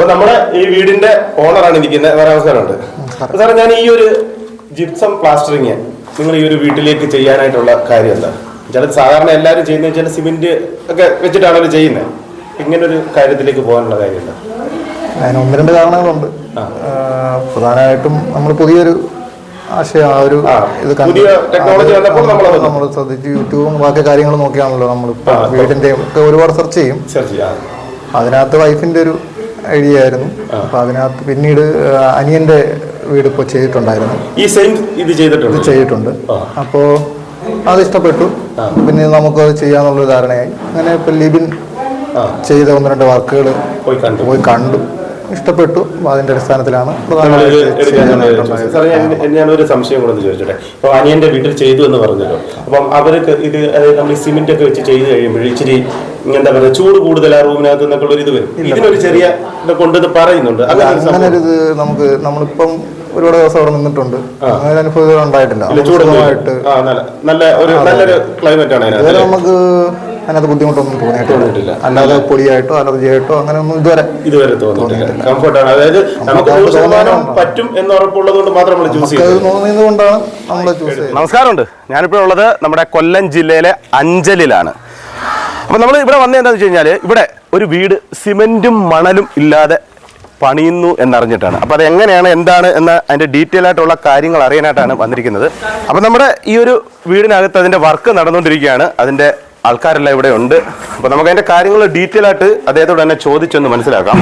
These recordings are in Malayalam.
അപ്പോൾ നമ്മുടെ ഈ വീടിന്റെ ഓണറാണ് ഇരിക്കുന്നത്. നമസ്കാരമുണ്ട് സാറേ. ഞാൻ ഈ ഒരു ജിപ്സം പ്ലാസ്റ്ററിങ് നിങ്ങൾ ഈ ഒരു വീട്ടിലേക്ക് ചെയ്യാനായിട്ടുള്ള കാര്യം എന്താ? ചില സാധാരണ എല്ലാവരും ചെയ്യുന്നത് ചില സിമെന്റ് ഒക്കെ വെച്ചിട്ടാണല്ലോ ചെയ്യുന്നത്. ഇങ്ങനെ ഒരു കാര്യത്തിലേക്ക് പോകാനുള്ള കാര്യം എന്താ? അതിന് ഒന്ന് രണ്ട് കാരണങ്ങളുണ്ട്. പ്രധാനമായിട്ടും നമ്മൾ പുതിയൊരു ആശയം ഒരു ഇത് നമ്മൾ ശ്രദ്ധിച്ച് യൂട്യൂബും ബാക്കി കാര്യങ്ങൾ നോക്കിയാണല്ലോ നമ്മളിപ്പോൾ വീടിന്റെ ഒക്കെ ഒരുപാട് സെർച്ച് ചെയ്യും. അതിനകത്ത് വൈഫിന്റെ ഒരു ഐഡിയ ആയിരുന്നു. അപ്പൊ അതിനകത്ത് പിന്നീട് അനിയന്റെ വീട് ഇപ്പോൾ ചെയ്തിട്ടുണ്ടായിരുന്നു. ഈ സെയിം ഇത് ചെയ്തിട്ടുണ്ട്. അപ്പോൾ അത് ഇഷ്ടപ്പെട്ടു. പിന്നെ നമുക്കത് ചെയ്യാന്നുള്ളൊരു ധാരണയായി. അങ്ങനെ ഇപ്പൊ ലിബിൻ ചെയ്ത ഒന്ന് രണ്ട് വർക്കുകൾ പോയി കണ്ടു, ഇഷ്ടപ്പെട്ടു. അതിന്റെ അടിസ്ഥാനത്തിലാണ് ഞാനൊരു സംശയം കൂടെ ചോദിച്ചോട്ടെ. ഇപ്പൊ അനിയന്റെ വീട്ടിൽ ചെയ്തു എന്ന് പറഞ്ഞല്ലോ. അപ്പം അവർക്ക് ഇത് നമ്മൾ സിമെന്റ് ഒക്കെ വെച്ച് ചെയ്ത് കഴിയുമ്പോൾ ഇച്ചിരി എന്താ പറയുക, ചൂട് കൂടുതൽ ആ റൂമിനകത്ത് നിന്നൊക്കെ ഒരു ഇത് വരും. ഇതിനൊരു ചെറിയ കൊണ്ടെന്ന് പറയുന്നുണ്ട്. അങ്ങനെ ഒരു ഇത് നമ്മളിപ്പം ഒരുപാട് ദിവസം അവിടെ നിന്നിട്ടുണ്ട്. അങ്ങനെ അനുഭവം ഉണ്ടായിട്ടില്ല. നല്ലൊരു ക്ലൈമറ്റ് ആണ്. നമുക്ക് അതിനകത്ത് ബുദ്ധിമുട്ടൊന്നും തോന്നിയിട്ടില്ല. അല്ലാതെ പൊടിയായിട്ടോ അലർജിയായിട്ടോ അങ്ങനെ ഒന്നും ഇതുവരെ തോന്നിയിട്ടില്ല. കംഫർട്ടാണ്. അതായത് നമുക്ക് 100% പറ്റും എന്ന് ഉറപ്പുള്ളത് കൊണ്ട് മാത്രം നമ്മൾ ചൂസ് ചെയ്യുന്നതുകൊണ്ടാണ് നമ്മൾ ചൂസ് ചെയ്യുന്നത്. നമസ്കാരമുണ്ട്. ഞാനിപ്പോൾ ഉള്ളത് നമ്മുടെ കൊല്ലം ജില്ലയിലെ അഞ്ചലിലാണ്. അപ്പൊ നമ്മൾ ഇവിടെ വന്നത് എന്താണെന്ന് വെച്ച് കഴിഞ്ഞാൽ, ഇവിടെ ഒരു വീട് സിമെന്റും മണലും ഇല്ലാതെ പണിയുന്നു എന്നറിഞ്ഞിട്ടാണ്. അപ്പോൾ അത് എങ്ങനെയാണ്, എന്താണ് എന്ന അതിൻ്റെ ഡീറ്റെയിൽ ആയിട്ടുള്ള കാര്യങ്ങൾ അറിയാനായിട്ടാണ് വന്നിരിക്കുന്നത്. അപ്പോൾ നമ്മുടെ ഈ ഒരു വീടിനകത്ത് അതിൻ്റെ വർക്ക് നടന്നുകൊണ്ടിരിക്കുകയാണ്. അതിൻ്റെ ആൾക്കാരെല്ലാം ഇവിടെ ഉണ്ട്. അപ്പോൾ നമുക്ക് അതിൻ്റെ കാര്യങ്ങൾ ഡീറ്റെയിൽ ആയിട്ട് അദ്ദേഹത്തോട് തന്നെ ചോദിച്ചൊന്ന് മനസ്സിലാക്കാം.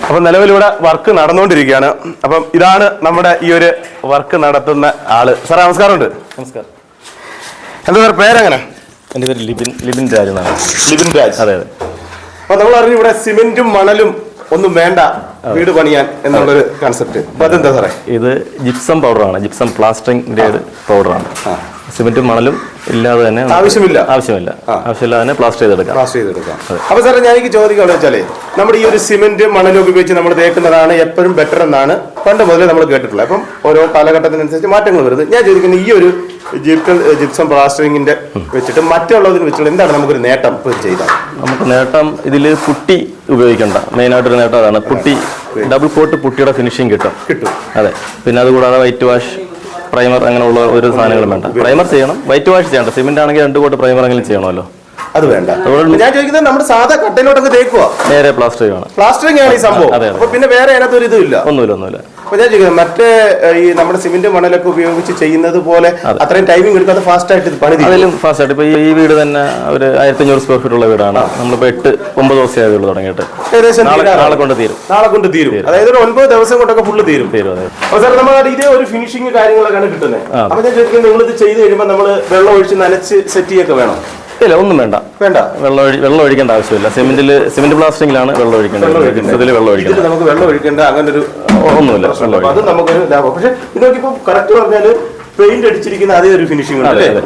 അപ്പം നിലവിലിവിടെ വർക്ക് നടന്നുകൊണ്ടിരിക്കുകയാണ്. അപ്പം ഇതാണ് നമ്മുടെ ഈ ഒരു വർക്ക് നടത്തുന്ന ആള്. സാറേ നമസ്കാരമുണ്ട്. നമസ്കാരം. എന്താ സാർ പേരെങ്ങനെ? എൻ്റെ പേര് ലിബിൻ രാജ് എന്നാണ്. ലിബിൻ രാജ്. അതെ അതെ. അപ്പൊ നമ്മൾ അറിഞ്ഞു ഇവിടെ സിമെന്റും മണലും ഒന്നും വേണ്ട വീട് പണിയാൻ എന്നുള്ളൊരു കൺസെപ്റ്റ്. അപ്പൊ അതെന്താ സാറേ? ഇത് ജിപ്സം പൗഡറാണ്, ജിപ്സം പ്ലാസ്റ്ററിംഗിന്റെ പൗഡറാണ്. സിമെന്റും മണലും ഇല്ലാതെ തന്നെ ആവശ്യമില്ല തന്നെ പ്ലാസ്റ്റർ ചെയ്തെടുക്കാം. അപ്പൊ സാറേ ഞാൻ എനിക്ക് ചോദിക്കാന്ന് വെച്ചാലേ, നമ്മുടെ ഈ ഒരു സിമെന്റ് മണലും ഉപയോഗിച്ച് നമ്മൾ തേക്കുന്നതാണ് എപ്പോഴും ബെറ്റർ എന്നാണ് പണ്ട് മുതലേ നമ്മൾ കേട്ടിട്ടുള്ളത്. അപ്പം ഓരോ കാലഘട്ടത്തിനനുസരിച്ച് മാറ്റങ്ങൾ വരുന്നത്. ഞാൻ ചോദിക്കുന്നത്, ഈ ഒരു ജിപ്സം പ്ലാസ്റ്ററിംഗിന്റെ വെച്ചിട്ട് മറ്റുള്ളതിന് വെച്ചിട്ട് എന്താണ് നമുക്കൊരു നേട്ടം ചെയ്താൽ? നമുക്ക് നേട്ടം ഇതിൽ പുട്ടി ഉപയോഗിക്കണ്ട. മെയിനായിട്ടൊരു നേട്ടം അതാണ്. പുട്ടി ഡബിൾ കോട്ട് പുട്ടിയുടെ ഫിനിഷിങ് കിട്ടും. അതെ. പിന്നെ അതുകൂടാതെ വൈറ്റ് വാഷ്, പ്രൈമർ അങ്ങനെയുള്ള ഒരു സാധനങ്ങളും വേണ്ട. പ്രൈമർ ചെയ്യണം, വൈറ്റ് വാഷ് ചെയ്യണ്ട. സിമെന്റ് ആണെങ്കിൽ 2 കോട്ട് പ്രൈമർ എങ്കിലും ചെയ്യണമല്ലോ. അത് വേണ്ട. ഞാൻ ചോദിക്കുന്നത്, നമ്മുടെ സാധാ കട്ടയിലോട്ടൊക്കെ തേക്കുക, നേരെ പ്ലാസ്റ്റർ ചെയ്യണം. പ്ലാസ്റ്ററിംഗ് ആണ് ഈ സംഭവം. അപ്പൊ പിന്നെ വേറെ അതിനകത്ത് ഒരു ഇതുമില്ല, ഒന്നുമില്ല. അപ്പൊ ഞാൻ ചോദിക്കുന്നത്, മറ്റേ ഈ നമ്മുടെ സിമെന്റ് മണലൊക്കെ ഉപയോഗിച്ച് ചെയ്യുന്നത് പോലെ അത്രയും ടൈമിംഗ് എടുക്കാതെ ഫാസ്റ്റ് ആയിട്ട് പണി അതിലും ഫാസ്റ്റ് ആയിട്ട്. ഇപ്പൊ ഈ വീട് തന്നെ ഒരു 1500 സ്ക്വയർ ഫീറ്റ് ഉള്ള വീടാണ്. നമ്മളിപ്പോ 8-9 ദിവസമേ ആയുള്ളൂ തുടങ്ങിയിട്ട്. ഏകദേശം നാളെ കൊണ്ട് തീരും. അതായത് ഒരു 9 ദിവസം കൊണ്ടൊക്കെ ഫുള്ള് തീരും. അപ്പൊ സാർ നമ്മൾ ഇതേ ഒരു ഫിനിഷിംഗ് കാര്യങ്ങളൊക്കെയാണ് കിട്ടുന്നത്. അപ്പൊ ഞാൻ ചോദിക്കുന്നത്, നിങ്ങളിത് ചെയ്ത് കഴിയുമ്പോൾ നമ്മൾ വെള്ളം ഒഴിച്ച് നനച്ച് സെറ്റ് ചെയ്യൊക്കെ വേണം? ഇല്ല, ഒന്നും വേണ്ട. വെള്ളം ഒഴിക്കേണ്ട ആവശ്യമില്ല. സിമെന്റ് പ്ലാസ്റ്ററിംഗിലാണ് വെള്ളം ഒഴിക്കേണ്ടത്. നമുക്ക് വെള്ളം ഒഴിക്കേണ്ട അങ്ങനെ ഒരു ഒന്നുമില്ല. അത് നമുക്കൊരു ലാഭം. പക്ഷെ ഇതൊക്കെ കറക്റ്റ് പറഞ്ഞാല് പെയിന്റ് അടിച്ചിരിക്കുന്ന അതേ ഒരു ഫിനിഷിംഗ് ഉണ്ട്.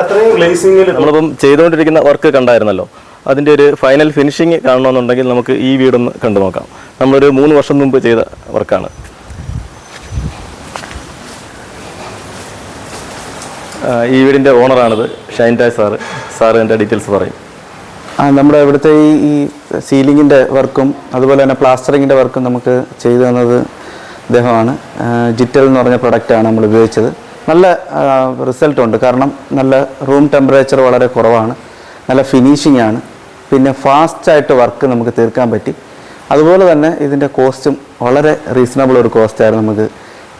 അത്രയും ഗ്ലേസിംഗിൽ നമ്മളിപ്പം ചെയ്തുകൊണ്ടിരിക്കുന്ന വർക്ക് കണ്ടായിരുന്നല്ലോ. അതിന്റെ ഒരു ഫൈനൽ ഫിനിഷിംഗ് കാണണമെന്നുണ്ടെങ്കിൽ നമുക്ക് ഈ വീടൊന്ന് കണ്ടു നോക്കാം. നമ്മളൊരു 3 വർഷം മുമ്പ് ചെയ്ത വർക്കാണ്. ഈ വീടിൻ്റെ ഓണറാണിത്, ഷൈൻ ടായ് സാറ് എൻ്റെ ഡീറ്റെയിൽസ് പറയും. നമ്മുടെ ഇവിടുത്തെ ഈ സീലിങ്ങിൻ്റെ വർക്കും അതുപോലെ തന്നെ പ്ലാസ്റ്ററിങ്ങിൻ്റെ വർക്കും നമുക്ക് ചെയ്തു തന്നത് അദ്ദേഹമാണ്. ജിറ്റൽ എന്ന് പറഞ്ഞ പ്രൊഡക്റ്റാണ് നമ്മൾ ഉപയോഗിച്ചത്. നല്ല റിസൾട്ടുണ്ട്. കാരണം നല്ല റൂം ടെമ്പറേച്ചർ വളരെ കുറവാണ്, നല്ല ഫിനിഷിംഗ് ആണ്. പിന്നെ ഫാസ്റ്റായിട്ട് വർക്ക് നമുക്ക് തീർക്കാൻ പറ്റി. അതുപോലെ തന്നെ ഇതിൻ്റെ കോസ്റ്റും വളരെ റീസണബിൾ ഒരു കോസ്റ്റായിരുന്നു നമുക്ക്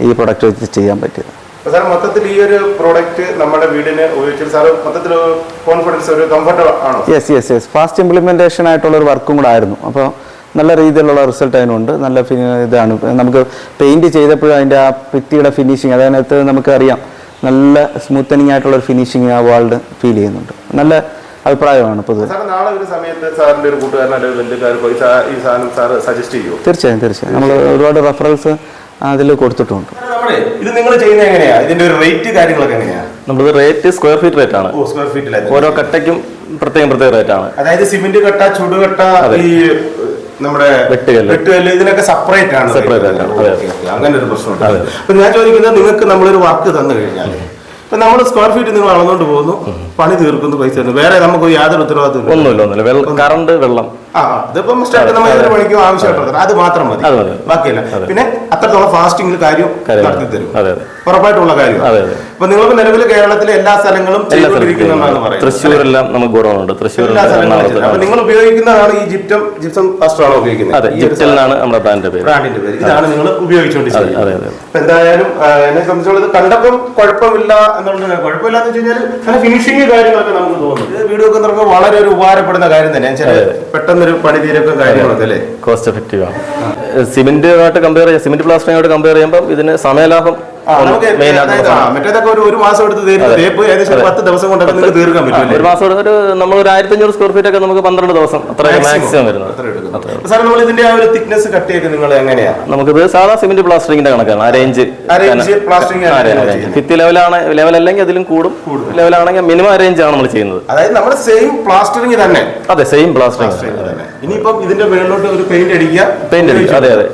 ഈ പ്രൊഡക്റ്റ് വെച്ച് ചെയ്യാൻ പറ്റിയത്. സാർ മൊത്തത്തിൽ ഈ ഒരു പ്രോഡക്റ്റ് നമ്മുടെ വീടിന് ഉപയോഗിച്ചിട്ട് സാർ മൊത്തത്തിൽ കോൺഫിഡൻസ്, ഒരു കംഫർട്ട് ആണോ? യെസ്. ഫാസ്റ്റ് ഇംപ്ലിമെൻറ്റേഷൻ ആയിട്ടുള്ള ഒരു വർക്കും കൂടെ ആയിരുന്നു. അപ്പോൾ നല്ല രീതിയിലുള്ള റിസൾട്ട് അതിനുണ്ട്. നല്ല ഇതാണ്. നമുക്ക് പെയിൻറ് ചെയ്തപ്പോഴും അതിൻ്റെ ആ ഭിത്തിയുടെ ഫിനിഷിങ്, അതിനകത്ത് നമുക്കറിയാം നല്ല സ്മൂത്തനിങ് ആയിട്ടുള്ളൊരു ഫിനിഷിങ് ആ വാൾഡ് ഫീൽ ചെയ്യുന്നുണ്ട്. നല്ല അഭിപ്രായമാണ് പൊതുവെ. നാളെ ഒരു സമയത്ത് സാറിൻ്റെ ഒരു കൂട്ടുകാരൻ അല്ലെങ്കിൽ ബന്ധുക്കാർക്ക് ഈ സാധനം സാർ സജസ്റ്റ് ചെയ്യുമോ? തീർച്ചയായും. നമ്മൾ ഒരുപാട് റെഫറൻസ് അതിൽ കൊടുത്തിട്ടുണ്ട്. ഇത് നിങ്ങൾ ചെയ്യുന്നത് എങ്ങനെയാ? ഇതിന്റെ ഒരു റേറ്റ് കാര്യങ്ങളൊക്കെ എങ്ങനെയാ? നമ്മുടെ റേറ്റ് സ്ക്വയർ ഫീറ്റ് റേറ്റ് ആണ്. സ്ക്വയർ ഫീറ്റിൽ ഓരോ കട്ടയ്ക്കും പ്രത്യേക റേറ്റ് ആണ്. അതായത് സിമെന്റ് കട്ട, ചുടുകട്ട, ഈ നമ്മുടെ വെട്ടുകല്ല് ഇതിനൊക്കെ സെപ്പറേറ്റ് ആണ്. അങ്ങനെ ഒരു പ്രശ്നമുണ്ട്. അപ്പൊ ഞാൻ ചോദിക്കുന്നത്, നിങ്ങൾക്ക് നമ്മളൊരു വർക്ക് തന്നു കഴിഞ്ഞാൽ ഇപ്പൊ നമ്മൾ സ്ക്വയർ ഫീറ്റ് നിങ്ങൾ അളന്നുകൊണ്ട് പോകുന്നു, പണി തീർക്കുന്നു, പൈസ വേറെ നമുക്ക് യാതൊരു ഉത്തരവാദിത്വം ഒന്നുമില്ല. കറണ്ട്, വെള്ളം ഇതിപ്പം സ്റ്റാർട്ട് നമ്മൾ 7 മണിക്കോ ആവശ്യമായിട്ടുള്ളത് അത് മാത്രം മതി, അത് മതി. ബാക്കിയല്ല. പിന്നെ അത്രത്തോളം ഫാസ്റ്റിംഗിൽ കാര്യം നടത്തി തരും, അതെ അതെ ഉറപ്പായിട്ടുള്ള കാര്യം. അപ്പൊ നിങ്ങൾക്ക് നിലവിൽ കേരളത്തിലെ എല്ലാ സ്ഥലങ്ങളും ചെയ്തുകൊണ്ടിരിക്കുന്നതെന്നാണ് പറയുന്നത്. തൃശ്ശൂരെല്ലാം നമുക്ക് ഗുണമുണ്ട്. തൃശ്ശൂർ എല്ലാ സ്ഥലങ്ങളും. അപ്പൊ നിങ്ങൾ ഉപയോഗിക്കുന്നതാണ് ഈ ജിപ്സം പ്ലാസ്റ്റർ ആണോ ഉപയോഗിക്കുന്നത്? അതെ, ജിപ്റ്റലിനാണ് നമ്മുടെ ബ്രാൻഡിന്റെ പേര്. ഇതാണ് നിങ്ങൾ ഉപയോഗിച്ചുകൊണ്ടിരിക്കുന്നത്. അതെ അതെ. എന്തായാലും എന്നെ സംബന്ധിച്ചോളം ഇത് കണ്ടപ്പം കുഴപ്പമില്ല എന്നുള്ളത്, കുഴപ്പമില്ലാന്ന് വെച്ച് കഴിഞ്ഞാൽ അങ്ങനെ ഫിനിഷിംഗ് കാര്യങ്ങളൊക്കെ നമുക്ക് തോന്നുന്നു. വീഡിയോ ഒക്കെ നമുക്ക് വളരെ ഒരു ഉപകാരപ്പെടുന്ന കാര്യം തന്നെ. പെട്ടെന്നൊരു പണി തീരൊക്കെ കാര്യങ്ങളൊക്കെ അല്ലേ, കോസ്റ്റ് എഫക്റ്റീവ് ആണ്. സിമെന്റുമായിട്ട് കമ്പയർ ചെയ്യാം, സിമെന്റ് പ്ലാസ്റ്ററിങ്ങായിട്ട് കമ്പയർ ചെയ്യുമ്പോൾ ഇതിന് സമയലാഭം മറ്റേതൊക്കെ ഒരു മാസം എടുത്ത് തേപ്പ് ഏകദേശം 10 ദിവസം കൊണ്ടൊക്കെ നിങ്ങൾക്ക് തീർക്കാൻ പറ്റും. ഒരു മാസം ഒരു നമ്മൾ ഒരു 1500 സ്ക്വയർ ഫീറ്റ് ഒക്കെ നമുക്ക് 12 ദിവസം അത്ര മാക്സിമം വരുന്നത്. സാർ നമ്മൾ ഇതിന്റെ ആ ഒരു തിക്നെസ് കട്ടിയൊക്കെ നിങ്ങൾ എങ്ങനെയാണ്? നമുക്കിത് സാധാ സിമെന്റ് പ്ലാസ്റ്ററിങ്ങിന്റെ കണക്കാണ്. അറേഞ്ച് ഭിത്തി ലെവൽ അല്ലെങ്കിൽ അതിലും കൂടും. ലെവലാണെങ്കിൽ മിനിമം അറേഞ്ച് ആണ് നമ്മൾ ചെയ്യുന്നത്. അതായത് നമ്മുടെ സെയിം പ്ലാസ്റ്ററിങ് തന്നെ. അതെ, സെയിം പ്ലാസ്റ്ററിങ്. ഇനിയിപ്പം ഇതിന്റെ മേളിലോട്ട് ഒരു പെയിന്റ് അടിക്കുക. അതെ അതെ,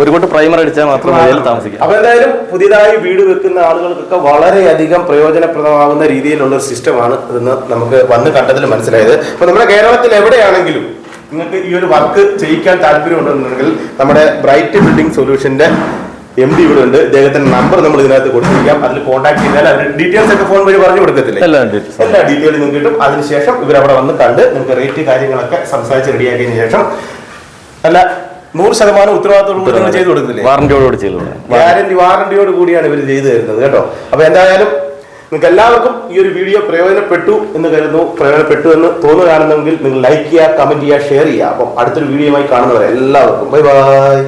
ഒരു കൂട്ട് പ്രൈമർ അടിച്ചാൽ മാത്രമേ താമസിക്കാം. അപ്പൊ എന്തായാലും പുതിയതായി വീട് വെക്കുന്ന ആളുകൾക്കൊക്കെ വളരെയധികം പ്രയോജനപ്രദമാകുന്ന രീതിയിലുള്ള ഒരു സിസ്റ്റമാണ് ഇതെന്ന് നമുക്ക് വന്ന് കണ്ടതിൽ മനസ്സിലായത്. അപ്പൊ നമ്മുടെ കേരളത്തിൽ എവിടെയാണെങ്കിലും നിങ്ങൾക്ക് ഈ ഒരു വർക്ക് ചെയ്യിക്കാൻ താല്പര്യമുണ്ടെന്നുണ്ടെങ്കിൽ നമ്മുടെ ബ്രൈറ്റ് ബിൽഡിംഗ് സൊല്യൂഷന്റെ MD ഇവിടെ ഉണ്ട്. ഇദ്ദേഹത്തിന്റെ നമ്പർ നമ്മൾ ഇതിനകത്ത് കൊടുത്തിരിക്കാം. അതിൽ കോൺടാക്ട് ചെയ്താൽ അതിന്റെ ഡീറ്റെയിൽസ് ഒക്കെ ഫോൺ വഴി പറഞ്ഞു കൊടുക്കത്തില്ലേ? എല്ലാ ഡീറ്റെയിലും നിങ്ങൾക്ക് കിട്ടും. അതിനുശേഷം ഇവരവിടെ വന്ന് കണ്ട് നിങ്ങൾക്ക് റേറ്റ് കാര്യങ്ങളൊക്കെ സംസാരിച്ച് റെഡിയാക്കിയതിനു ശേഷം അല്ല 100% ഉത്തരവാദിത്തോട് ചെയ്ത് കൊടുക്കുന്നില്ലേ? വാറന്റിയോട് കൂടിയാണ് ഇവർ ചെയ്തു തരുന്നത് കേട്ടോ. അപ്പൊ എന്തായാലും നിങ്ങൾക്ക് എല്ലാവർക്കും ഈ ഒരു വീഡിയോ പ്രയോജനപ്പെട്ടു എന്ന് കരുതുന്നു. പ്രയോജനപ്പെട്ടു എന്ന് തോന്നുകയാണെന്നെങ്കിൽ നിങ്ങൾ ലൈക്ക് ചെയ്യുക, കമന്റ് ചെയ്യുക, ഷെയർ ചെയ്യുക. അപ്പം അടുത്തൊരു വീഡിയോയുമായി കാണുന്നവരെ എല്ലാവർക്കും ബൈ ബൈ.